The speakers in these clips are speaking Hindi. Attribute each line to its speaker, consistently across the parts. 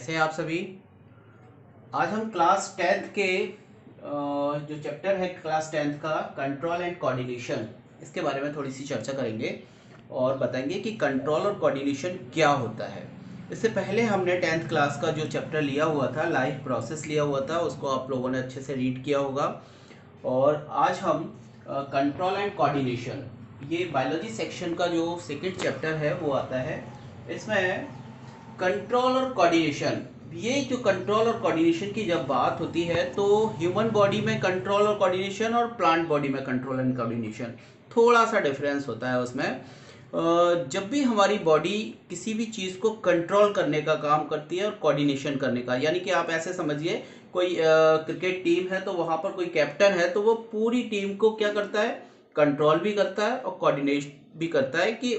Speaker 1: कैसे हैं आप सभी। आज हम क्लास टेंथ के जो चैप्टर है क्लास टेंथ का कंट्रोल एंड कोऑर्डिनेशन, इसके बारे में थोड़ी सी चर्चा करेंगे और बताएंगे कि कंट्रोल और कोऑर्डिनेशन क्या होता है। इससे पहले हमने टेंथ क्लास का जो चैप्टर लिया हुआ था, लाइफ प्रोसेस लिया हुआ था, उसको आप लोगों ने अच्छे से रीड किया होगा। और आज हम कंट्रोल एंड कोऑर्डिनेशन, ये बायोलॉजी सेक्शन का जो सेकंड चैप्टर है वो आता है। इसमें कंट्रोल और कोऑर्डिनेशन, ये जो कंट्रोल और कोऑर्डिनेशन की जब बात होती है तो ह्यूमन बॉडी में कंट्रोल और कोऑर्डिनेशन और प्लांट बॉडी में कंट्रोल एंड कोऑर्डिनेशन थोड़ा सा डिफरेंस होता है उसमें। जब भी हमारी बॉडी किसी भी चीज़ को कंट्रोल करने का काम करती है और कोऑर्डिनेशन करने का, यानी कि आप ऐसे समझिए कोई क्रिकेट टीम है तो वहाँ पर कोई कैप्टन है तो वो पूरी टीम को क्या करता है, कंट्रोल भी करता है और कोऑर्डिनेट भी करता है कि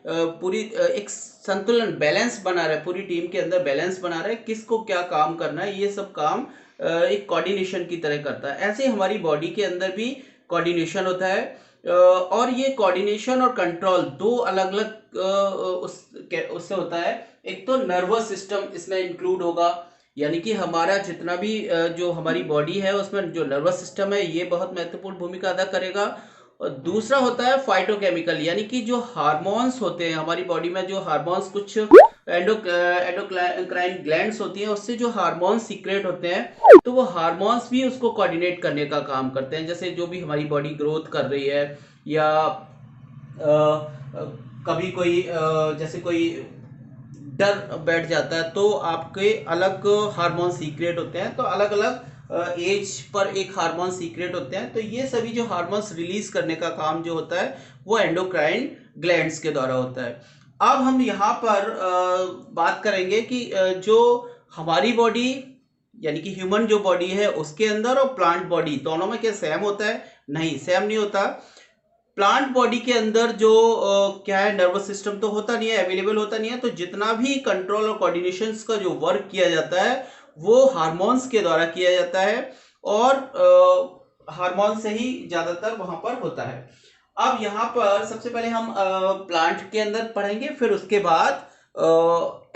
Speaker 1: पूरी एक संतुलन बैलेंस बना रहा है, पूरी टीम के अंदर बैलेंस बना रहा है, किसको क्या काम करना है, ये सब काम एक कोऑर्डिनेशन की तरह करता है। ऐसे हमारी बॉडी के अंदर भी कोऑर्डिनेशन होता है। और ये कोऑर्डिनेशन और कंट्रोल दो अलग अलग उससे होता है। एक तो नर्वस सिस्टम इसमें इंक्लूड होगा, यानी कि हमारा जितना भी जो हमारी बॉडी है उसमें जो नर्वस सिस्टम है ये बहुत महत्वपूर्ण भूमिका अदा करेगा। और दूसरा होता है फाइटोकेमिकल, यानी कि जो हार्मोन्स होते हैं हमारी बॉडी में, जो हार्मोन्स कुछ एंडोक्राइन ग्लैंड्स होती हैं, उससे जो हार्मोन्स सीक्रेट होते हैं तो वो हार्मोन्स भी उसको कोऑर्डिनेट करने का काम करते हैं। जैसे जो भी हमारी बॉडी ग्रोथ कर रही है या कभी कोई जैसे कोई डर बैठ जाता है तो आपके अलग हार्मोन सीक्रेट होते हैं, तो अलग अलग एज पर एक हार्मोन सीक्रेट होते हैं। तो ये सभी जो हार्मोन्स रिलीज करने का काम जो होता है वो एंडोक्राइन ग्लैंड्स के द्वारा होता है। अब हम यहाँ पर बात करेंगे कि जो हमारी बॉडी यानी कि ह्यूमन जो बॉडी है उसके अंदर और प्लांट बॉडी दोनों में क्या सेम होता है? नहीं, सेम नहीं होता। प्लांट बॉडी के अंदर जो क्या है, नर्वस सिस्टम तो होता नहीं है, अवेलेबल होता नहीं है, तो जितना भी कंट्रोल और कोऑर्डिनेशन का जो वर्क किया जाता है वो हार्मोन्स के द्वारा किया जाता है और हार्मोन से ही ज्यादातर वहां पर होता है। अब यहाँ पर सबसे पहले हम प्लांट के अंदर पढ़ेंगे, फिर उसके बाद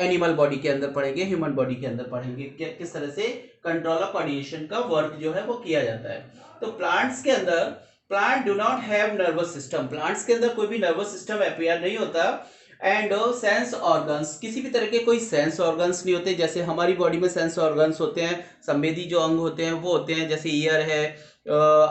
Speaker 1: एनिमल बॉडी के अंदर पढ़ेंगे, ह्यूमन बॉडी के अंदर पढ़ेंगे किस तरह से कंट्रोल और कोऑर्डिनेशन का वर्क जो है वो किया जाता है। तो प्लांट्स के अंदर, plant do not have nervous system, plants के अंदर कोई भी नर्वस सिस्टम अपियर नहीं होता। एंड सेंस ऑर्गन्स, किसी भी तरह के कोई सेंस ऑर्गन्स नहीं होते। जैसे हमारी बॉडी में सेंस ऑर्गन्स होते हैं, संवेदी जो अंग होते हैं वो होते हैं, जैसे ईयर है,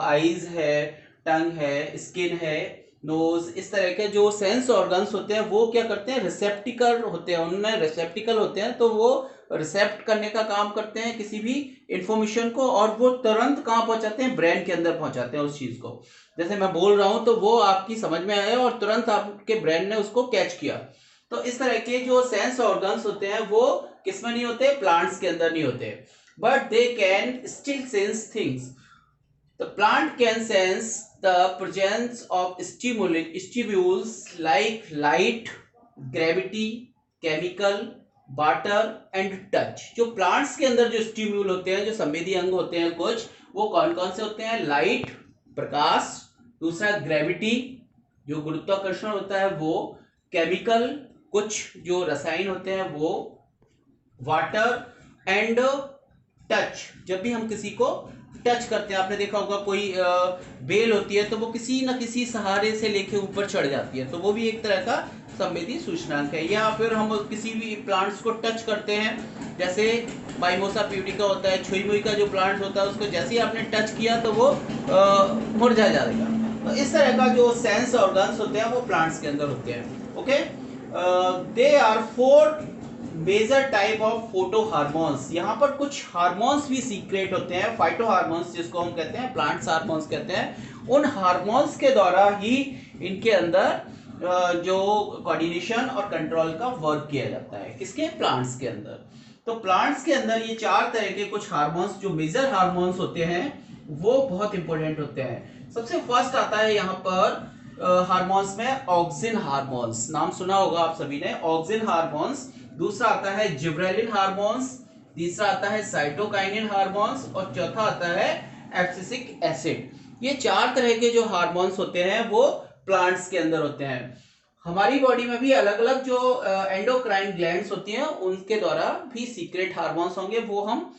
Speaker 1: आईज है, टंग है, स्किन है, नोज, इस तरह के जो सेंस ऑर्गन्स होते हैं वो क्या करते हैं, रिसेप्टिकल होते हैं, उनमें रिसेप्टिकल होते हैं, तो वो रिसेप्ट करने का काम करते हैं किसी भी इंफॉर्मेशन को, और वो तुरंत कहाँ पहुंचाते हैं, ब्रेन के अंदर पहुंचाते हैं उस चीज को। जैसे मैं बोल रहा हूं तो वो आपकी समझ में आया और तुरंत आपके ब्रेन ने उसको कैच किया। तो इस तरह के जो सेंस ऑर्गन्स होते हैं वो किसमें नहीं होते, प्लांट्स के अंदर नहीं होते, but they can still sense things. The plant can sense the presence of stimuli like light, gravity, chemical, water and touch। जो प्लांट्स के अंदर जो स्टिम्यूल होते हैं, जो संवेदी अंग होते हैं कुछ, वो कौन कौन से होते हैं? लाइट, प्रकाश, दूसरा ग्रेविटी जो गुरुत्वाकर्षण होता है वो, केमिकल कुछ जो रसायन होते हैं वो, वाटर एंड टच। जब भी हम किसी को टच करते हैं, आपने देखा होगा कोई बेल होती है तो वो किसी न किसी सहारे से लेके ऊपर चढ़ जाती है, तो वो भी एक तरह का संवेदी सूचनांक है। या फिर हम किसी भी प्लांट्स को टच करते हैं, जैसे माइमोसा प्यूडिका होता है, छुई मुई का जो प्लांट होता है, उसको जैसे ही आपने टच किया तो वो मुरझा जाएगा। तो इस तरह का जो सेंस ऑर्गन्स होते हैं वो प्लांट्स के अंदर होते हैं। Okay, there are 4 major type of phyto hormones. यहाँ पर कुछ हार्मोन्स भी सीक्रेट होते हैं, फाइटो हार्मोन्स जिसको हम कहते हैं, प्लांट्स हार्मोन्स कहते हैं। उन हार्मोन्स के द्वारा ही इनके अंदर जो कोऑर्डिनेशन और कंट्रोल का वर्क किया जाता है, किसके, प्लांट्स के अंदर। तो प्लांट्स के अंदर ये 4 तरह के कुछ हार्मोन्स जो मेजर हार्मोन्स होते हैं वो बहुत इंपॉर्टेंट होते हैं। सबसे फर्स्ट आता है यहाँ पर हार्मोन्स में ऑक्सिन हार्मोन्स, नाम सुना होगा आप सभी ने, ऑक्सिन हार्मोन्स। दूसरा आता है जिब्रेलिन हार्मोन्स, तीसरा आता है साइटोकाइनिन हार्मोन्स और चौथा आता है एब्सिसिक एसिड। ये 4 तरह के जो हार्मोन्स होते हैं वो प्लांट्स के अंदर होते हैं। हमारी बॉडी में भी अलग अलग जो एंडोक्राइन ग्लैंड्स होती हैं उनके द्वारा भी सीक्रेट हार्मोन्स होंगे, वो हम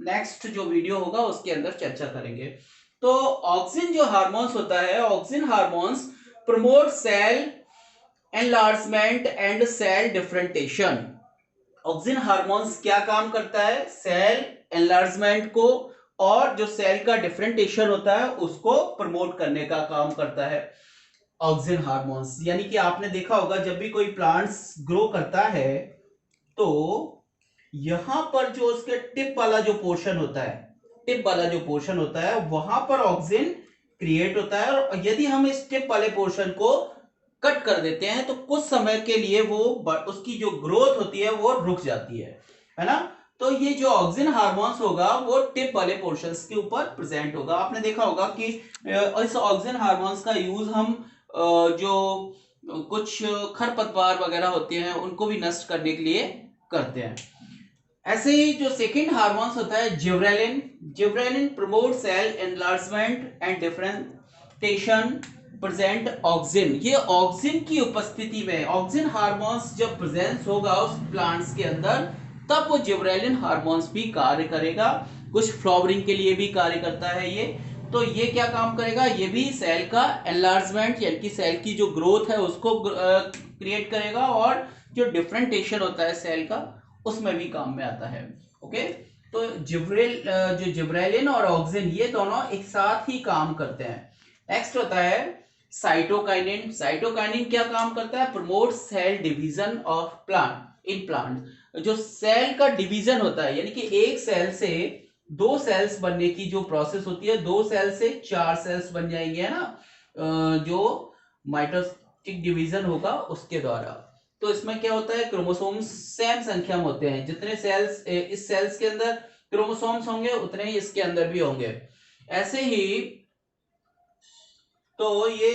Speaker 1: नेक्स्ट जो वीडियो होगा उसके अंदर चर्चा करेंगे। तो ऑक्सिन जो हार्मोन्स होता है, auxin hormones promote cell enlargement and cell differentiation. Auxin hormones क्या काम करता है? सेल एनलार्जमेंट को और जो सेल का डिफरेंटेशन होता है उसको प्रमोट करने का काम करता है ऑक्सिन हार्मोन्स। यानी कि आपने देखा होगा जब भी कोई प्लांट्स ग्रो करता है तो यहां पर जो उसके टिप वाला जो पोर्शन होता है, टिप वाला जो पोर्शन होता है वहां पर ऑक्सिन क्रिएट होता है, और यदि हम इस टिप वाले पोर्शन को कट कर देते हैं तो कुछ समय के लिए वो उसकी जो ग्रोथ होती है वो रुक जाती है ना। तो ये जो ऑक्सिन हार्मोन्स होगा वो टिप वाले पोर्शंस के ऊपर प्रेजेंट होगा। आपने देखा होगा कि इस ऑक्सिन हार्मोन्स का यूज हम जो कुछ खरपतवार वगैरह होते हैं उनको भी नष्ट करने के लिए करते हैं। ऐसे ही जो सेकंड हार्मोन्स होता है gibberellin, gibberellin promote cell enlargement and differentiation present auxin. ये ऑक्सिन की उपस्थिति में, ऑक्सिन हार्मोन्स जब प्रेजेंस होगा उस प्लांट्स के अंदर तब वो जिब्रेलिन हार्मोन्स भी कार्य करेगा। कुछ फ्लावरिंग के लिए भी कार्य करता है ये। तो ये क्या काम करेगा? ये भी सेल का एनलार्जमेंट यानी कि सेल की जो ग्रोथ है उसको क्रिएट करेगा, और जो डिफरेंटेशन होता है सेल का उसमें भी काम में आता है। ओके, तो जो जिब्रेलिन और ऑक्सिन ये दोनों एक साथ ही काम करते हैं। नेक्स्ट होता है साइटोकाइनिन। साइटोकाइनिन क्या काम करता है? Promote cell division of plant in plant. जो सेल का डिवीजन होता है यानी कि एक सेल से दो सेल्स बनने की जो प्रोसेस होती है, दो सेल से चार सेल्स बन जाएंगे, है ना, जो माइटोटिक डिवीजन होगा उसके द्वारा। तो इसमें क्या होता है? क्रोमोसोम्स सेम संख्या में होते हैं। जितने सेल्स इस सेल्स के अंदर क्रोमोसोम्स होंगे उतने ही इसके अंदर भी होंगे। ऐसे ही तो ये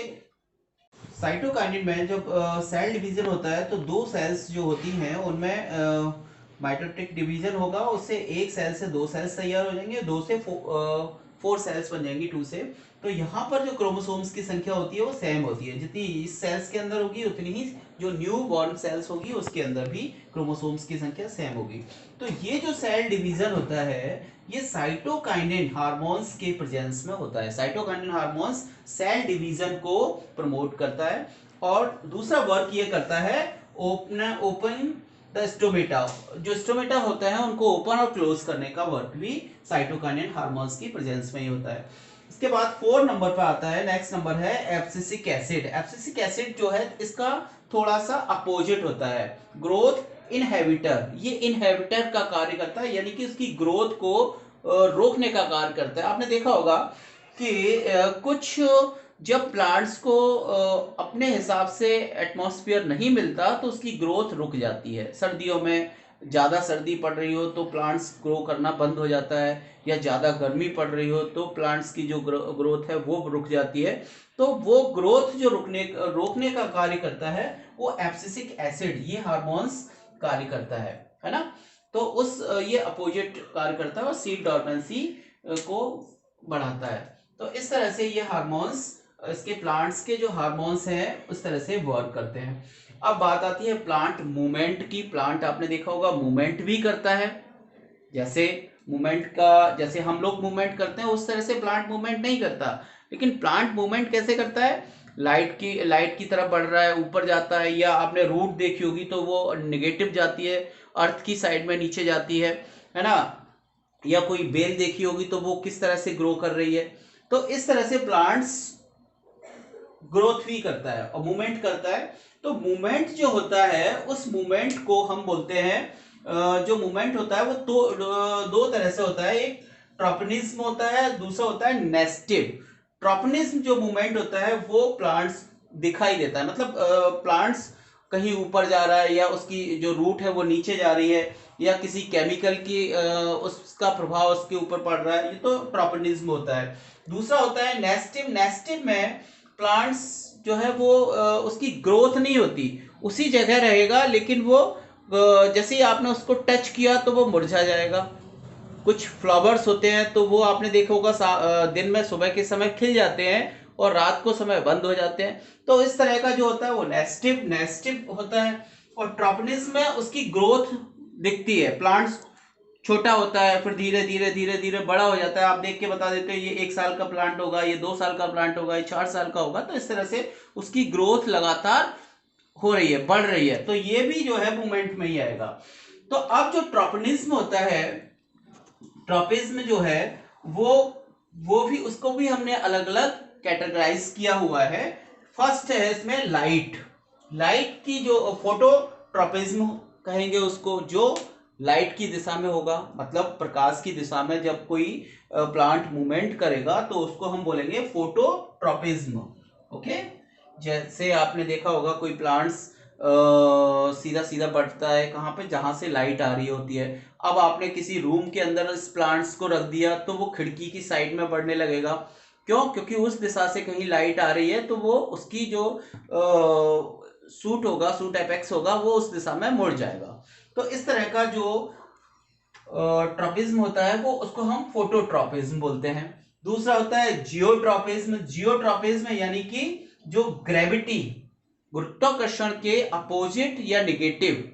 Speaker 1: साइटोकाइनिन में जब सेल डिवीजन होता है तो दो सेल्स जो होती हैं उनमें माइटोटिक डिवीजन होगा, उससे एक सेल से दो सेल्स तैयार हो जाएंगे, दो से फोर सेल्स बन जाएंगी, टू से। तो यहाँ पर जो क्रोमोसोम्स की संख्या होती है वो सेम होती है। जितनी इस सेल्स के अंदर होगी उतनी ही जो न्यू बॉर्न सेल्स होगी उसके अंदर भी क्रोमोसोम्स की संख्या सेम होगी। तो ये जो सेल डिवीजन होता है ये साइटोकाइनिन हार्मोन्स के प्रेजेंस में होता है। साइटोकाइनिन हार्मोन्स सेल डिवीजन को प्रमोट करता है। और दूसरा वर्क ये करता है ओपन द स्टोमेटा। जो स्टोमेटा होता है उनको ओपन और क्लोज करने का वर्क भी साइटोकाइनिन हार्मोन्स की प्रेजेंस में ही होता है। इसके बाद 4 नंबर पर आता है, नेक्स्ट नंबर है एब्सिसिक एसिड। एब्सिसिक एसिड जो है इसका थोड़ा सा अपोजिट होता है, ग्रोथ इनहिबिटर। ये इनहिबिटर का कार्य करता है यानी कि उसकी ग्रोथ को रोकने का कार्य करता है। आपने देखा होगा कि कुछ जब प्लांट्स को अपने हिसाब से एटमॉस्फेयर नहीं मिलता तो उसकी ग्रोथ रुक जाती है। सर्दियों में ज़्यादा सर्दी पड़ रही हो तो प्लांट्स ग्रो करना बंद हो जाता है, या ज़्यादा गर्मी पड़ रही हो तो प्लांट्स की जो ग्रोथ है वो रुक जाती है। तो वो ग्रोथ जो रोकने का कार्य करता है वो एब्सिसिक एसिड, ये हार्मोन्स कार्य करता है ना। तो उस ये अपोजिट कार्य करता है और सीड डॉर्मेंसी को बढ़ाता है। तो इस तरह से ये हार्मोन्स, इसके प्लांट्स के जो हार्मोन्स हैं उस तरह से वर्क करते हैं। अब बात आती है प्लांट मूवमेंट की। प्लांट आपने देखा होगा मूवमेंट भी करता है। जैसे मूवमेंट का, जैसे हम लोग मूवमेंट करते हैं उस तरह से प्लांट मूवमेंट नहीं करता। लेकिन प्लांट मूवमेंट कैसे करता है? लाइट की तरफ बढ़ रहा है, ऊपर जाता है, या आपने रूट देखी होगी तो वो नेगेटिव जाती है, अर्थ की साइड में नीचे जाती है ना। या कोई बेल देखी होगी तो वो किस तरह से ग्रो कर रही है। तो इस तरह से प्लांट्स ग्रोथ भी करता है और मूवमेंट करता है। तो मूवमेंट जो होता है उस मूवमेंट को हम बोलते हैं, जो मूवमेंट होता है वो दो तरह से होता है। एक ट्रोपिनिज्म होता है, दूसरा होता है नेस्टिव। ट्रोपिनिज्म जो मूवमेंट होता है वो प्लांट्स दिखाई देता है, मतलब प्लांट्स कहीं ऊपर जा रहा है, या उसकी जो रूट है वो नीचे जा रही है, या किसी केमिकल की उसका प्रभाव उसके ऊपर पड़ रहा है, ये तो ट्रोपिनिज्म होता है। दूसरा होता है नेस्टिव। नेस्टिव में प्लांट्स जो है वो उसकी ग्रोथ नहीं होती, उसी जगह रहेगा, लेकिन वो जैसे ही आपने उसको टच किया तो वो मुरझा जाएगा। कुछ फ्लावर्स होते हैं तो वो आपने देखा होगा दिन में सुबह के समय खिल जाते हैं और रात को समय बंद हो जाते हैं। तो इस तरह का जो होता है वो नेस्टिव होता है। और ट्रोपिनिज्म में उसकी ग्रोथ दिखती है, प्लांट्स छोटा होता है, फिर धीरे धीरे धीरे धीरे बड़ा हो जाता है। आप देख के बता देते हो ये 1 साल का प्लांट होगा, ये 2 साल का प्लांट होगा, ये 4 साल का होगा। तो इस तरह से उसकी ग्रोथ लगातार हो रही है, बढ़ रही है। तो ये भी जो है मूवमेंट में ही आएगा। तो अब जो ट्रोपिनिज्म होता है, ट्रोपिज्म जो है वो भी, उसको भी हमने अलग अलग कैटेगराइज किया हुआ है। फर्स्ट है इसमें लाइट की जो फोटो ट्रोपिज्म कहेंगे उसको, जो लाइट की दिशा में होगा, मतलब प्रकाश की दिशा में जब कोई प्लांट मूवमेंट करेगा तो उसको हम बोलेंगे फोटोट्रोपिज्म। ओके, जैसे आपने देखा होगा कोई प्लांट्स सीधा सीधा बढ़ता है कहाँ पे, जहां से लाइट आ रही होती है। अब आपने किसी रूम के अंदर इस प्लांट्स को रख दिया तो वो खिड़की की साइड में बढ़ने लगेगा। क्यों? क्योंकि उस दिशा से कहीं लाइट आ रही है तो वो उसकी जो सूट एपेक्स होगा वो उस दिशा में मुड़ जाएगा। तो इस तरह का जो ट्रोपिज्म होता है वो उसको हम फोटोट्रोपिज्म बोलते हैं। दूसरा होता है जियोट्रोपिज्म यानी कि जो ग्रेविटी, गुरुत्वाकर्षण के अपोजिट या निगेटिव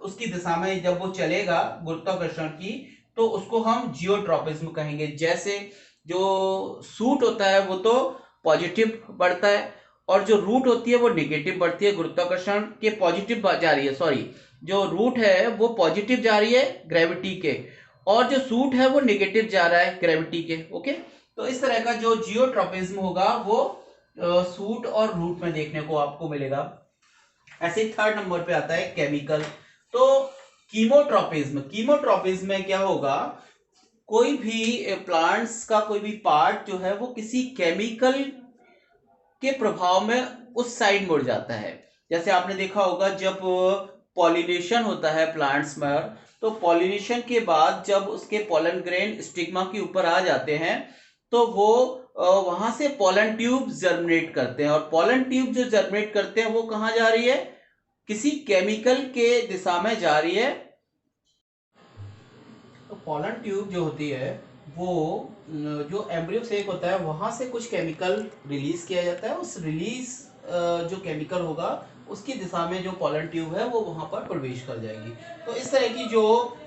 Speaker 1: उसकी दिशा में जब वो चलेगा गुरुत्वाकर्षण की, तो उसको हम जियोट्रोपिज्म कहेंगे। जैसे जो सूट होता है वो तो पॉजिटिव बढ़ता है, और जो रूट होती है वो नेगेटिव बढ़ती है, गुरुत्वाकर्षण के पॉजिटिव जा रही है, सॉरी, जो रूट है वो पॉजिटिव जा रही है ग्रेविटी के, और जो सूट है वो नेगेटिव जा रहा है ग्रेविटी के। ओके, तो इस तरह का जो जियोट्रोपिज्म होगा वो सूट और रूट में देखने को आपको मिलेगा। ऐसे ही थर्ड नंबर पे आता है केमिकल। तो कीमोट्रोपिज्म में क्या होगा, कोई भी प्लांट्स का कोई भी पार्ट जो है वो किसी केमिकल के प्रभाव में उस साइड मुड़ जाता है। जैसे आपने देखा होगा जब पॉलिनेशन होता है प्लांट्स में, तो पॉलिनेशन के बाद जब उसके पॉलन ग्रेन स्टिग्मा के ऊपर आ जाते हैं तो वो वहां से पॉलन ट्यूब जर्मिनेट करते हैं, और पॉलन ट्यूब जो जर्मिनेट करते हैं वो कहाँ जा रही है, किसी केमिकल के दिशा में जा रही है। तो पॉलन ट्यूब जो होती है वो जो एम्ब्रियो सेक होता है वहां से कुछ केमिकल रिलीज किया जाता है। उस रिलीज जो केमिकल होगा उसकी दिशा में जो पॉलन ट्यूब है वो वहां पर प्रवेश कर जाएगी। तो इस तरह की जो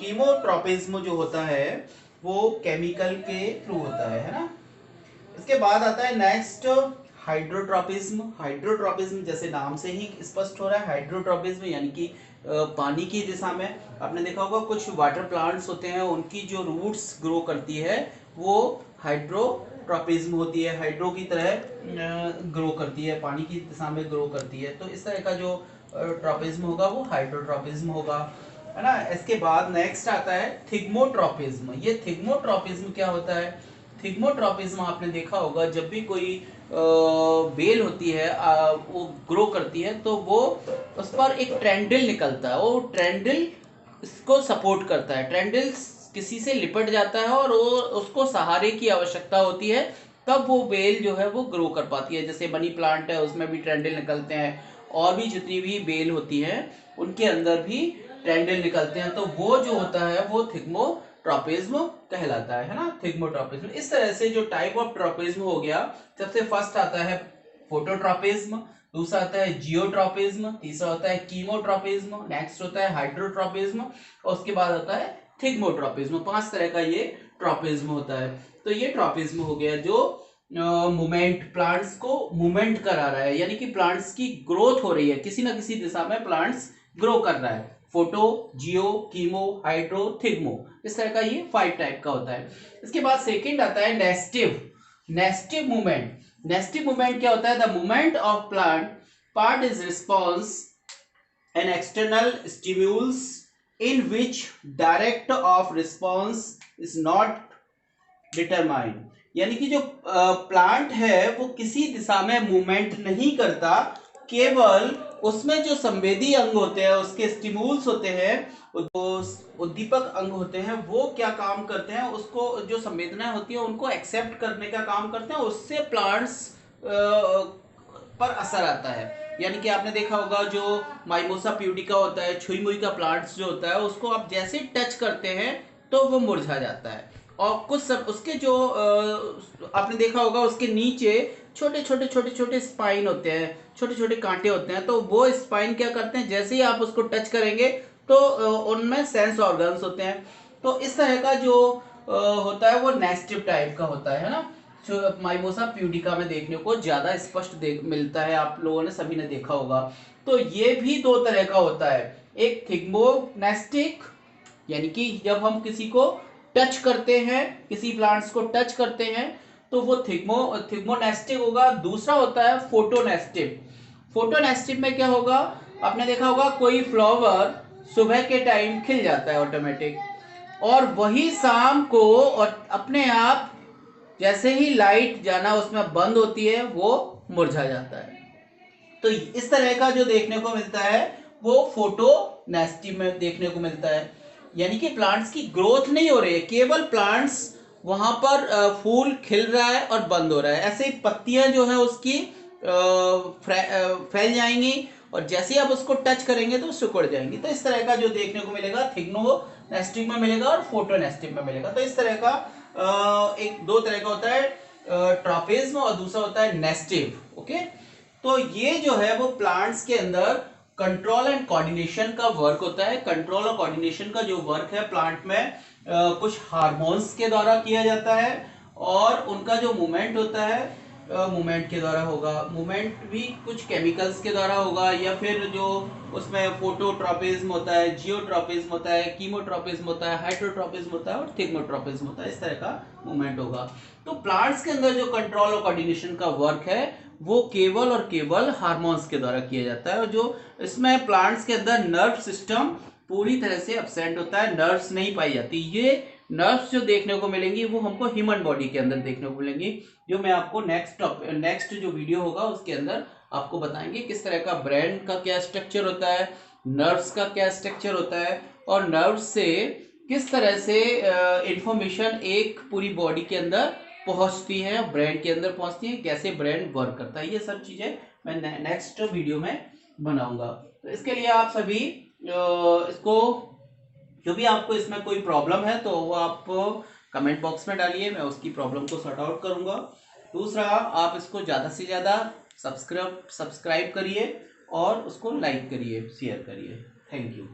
Speaker 1: कीमोट्रोपिज्म जो होता है वो केमिकल के थ्रू होता है ना। इसके बाद आता है नेक्स्ट हाइड्रोट्रोपिज्म जैसे नाम से ही स्पष्ट हो रहा है, हाइड्रोट्रोपिज्म यानी कि पानी की दिशा में। आपने देखा होगा कुछ वाटर प्लांट्स होते हैं, उनकी जो रूट्स ग्रो करती है वो हाइड्रोट्रोपिज्म होती है, हाइड्रो की तरह ग्रो करती है, पानी की दिशा में ग्रो करती है। तो इस तरह का जो ट्रोपिज्म होगा वो हाइड्रोट्रोपिज्म होगा, है ना। इसके बाद नेक्स्ट आता है थिग्मोट्रोपिज्म। ये थिग्मोट्रोपिज्म क्या होता है? थिग्मोट्रोपिज्म आपने देखा होगा जब भी कोई बेल होती है वो ग्रो करती है तो वो उस पर एक ट्रेंडिल निकलता है, वो ट्रेंडिल इसको सपोर्ट करता है। ट्रेंडिल किसी से लिपट जाता है और वो उसको सहारे की आवश्यकता होती है, तब वो बेल जो है वो ग्रो कर पाती है। जैसे मनी प्लांट है उसमें भी ट्रेंडिल निकलते हैं, और भी जितनी भी बेल होती है उनके अंदर भी ट्रेंडिल निकलते हैं। तो वो जो होता है वो थिग्मोट्रोपिज्म कहलाता है ना, थिग्मोट्रोपिज्म। इस तरह से जो टाइप ऑफ ट्रोपिज्म हो गया, सबसे फर्स्ट आता है फोटोट्रोपिज्म, दूसरा आता है जियोट्रोपिज्म, तीसरा होता है कीमोट्रोपिज्म, नेक्स्ट होता है हाइड्रोट्रोपिज्म, और उसके बाद होता है थिग्मोट्रोपिज्म। 5 तरह का ये ट्रोपिज्म होता है। तो ये ट्रोपिज्म हो गया जो मूवमेंट, प्लांट्स को मूवमेंट करा रहा है, यानी कि प्लांट्स की ग्रोथ हो रही है, किसी ना किसी दिशा में प्लांट्स ग्रो कर रहा है। फोटो, जियो, कीमो, हाइड्रो, थिग्मो, इस तरह का ये 5 टाइप का होता है। इसके बाद सेकंड आता है नेस्टिव मूवमेंट। नेस्टिव मूवमेंट क्या होता है? The movement of plant part is response an external stimulus in which direct of response is not determined. यानी कि जो प्लांट है वो किसी दिशा में मूवमेंट नहीं करता, केवल उसमें जो संवेदी अंग होते हैं, उसके स्टिम्यूल्स होते हैं, उद्दीपक अंग होते हैं, वो क्या काम करते हैं, उसको जो संवेदनाएं होती है उनको एक्सेप्ट करने का काम करते हैं, उससे प्लांट्स पर असर आता है। यानी कि आपने देखा होगा जो माइमोसा प्यूडिका होता है, छुई मुई का प्लांट्स जो होता है, उसको आप जैसे टच करते हैं तो वो मुरझा जाता है। और कुछ सब उसके जो आपने देखा होगा उसके नीचे छोटे छोटे छोटे छोटे स्पाइन होते हैं, छोटे छोटे कांटे होते हैं। तो वो स्पाइन क्या करते हैं, जैसे ही आप उसको टच करेंगे तो उनमें सेंस ऑर्गन्स होते हैं। तो इस तरह का जो होता है वो नेस्टिव टाइप का होता है ना, जो माइमोसा प्यूडिका में देखने को ज्यादा स्पष्ट देख मिलता है, आप लोगों ने सभी ने देखा होगा। तो ये भी दो तरह का होता है, एक थिग्मोनेस्टिक, यानी कि जब हम किसी को टच करते हैं, किसी प्लांट्स को टच करते हैं तो वो थिग्मोनेस्टिक होगा। दूसरा होता है फोटोनेस्टिक। फोटोनेस्टिक में क्या होगा, आपने देखा होगा कोई फ्लावर सुबह के टाइम खिल जाता है ऑटोमेटिक, और वही शाम को और अपने आप जैसे ही लाइट जाना उसमें बंद होती है वो मुरझा जाता है। तो इस तरह का जो देखने को मिलता है वो फोटोनेस्टिक में देखने को मिलता है, यानी कि प्लांट्स की ग्रोथ नहीं हो रही है, केवल प्लांट्स वहां पर फूल खिल रहा है और बंद हो रहा है। ऐसे ही पत्तियां जो है उसकी फैल जाएंगी और जैसे ही आप उसको टच करेंगे तो सिकुड़ जाएंगी। तो इस तरह का जो देखने को मिलेगा थिग्नोनेस्टिक में मिलेगा और फोटोनेस्टिक में मिलेगा। तो इस तरह का एक दो तरह का होता है, ट्रॉपिज्म और दूसरा होता है नेस्टिव। ओके, तो ये जो है वो प्लांट्स के अंदर कंट्रोल एंड कोऑर्डिनेशन का वर्क होता है। कंट्रोल और कोऑर्डिनेशन का जो वर्क है प्लांट में कुछ हार्मोन्स के द्वारा किया जाता है, और उनका जो मूवमेंट होता है मूवमेंट के द्वारा होगा, मूवमेंट भी कुछ केमिकल्स के द्वारा होगा, या फिर जो उसमें फोटोट्रॉपिज्म होता है, जियोट्रॉपिज्म होता है, कीमोट्रॉपिज्म होता है, हाइड्रोट्रॉपिज्म होता है और थिग्मोट्रॉपिज्म होता है। इस तरह का मूवमेंट होगा। तो प्लांट्स के अंदर जो कंट्रोल और कोऑर्डिनेशन का वर्क है वो केवल और केवल हार्मोन्स के द्वारा किया जाता है, और जो इसमें प्लांट्स के अंदर नर्व सिस्टम पूरी तरह से एब्सेंट होता है, नर्व्स नहीं पाई जाती। ये नर्व्स जो देखने को मिलेंगी वो हमको ह्यूमन बॉडी के अंदर देखने को मिलेंगी, जो मैं आपको नेक्स्ट जो वीडियो होगा उसके अंदर आपको बताएंगे किस तरह का ब्रेन का क्या स्ट्रक्चर होता है, नर्व्स का क्या स्ट्रक्चर होता है, और नर्व्स से किस तरह से इंफॉर्मेशन एक पूरी बॉडी के अंदर पहुंचती है, ब्रेन के अंदर पहुंचती है, कैसे ब्रेन वर्क करता है। ये सब चीजें मैं नेक्स्ट वीडियो में बनाऊंगा। तो इसके लिए आप सभी इसको, जो भी आपको इसमें कोई प्रॉब्लम है तो वो आप कमेंट बॉक्स में डालिए, मैं उसकी प्रॉब्लम को सॉर्ट आउट करूंगा। दूसरा, आप इसको ज़्यादा से ज़्यादा सब्सक्राइब करिए और उसको लाइक करिए, शेयर करिए। Thank you.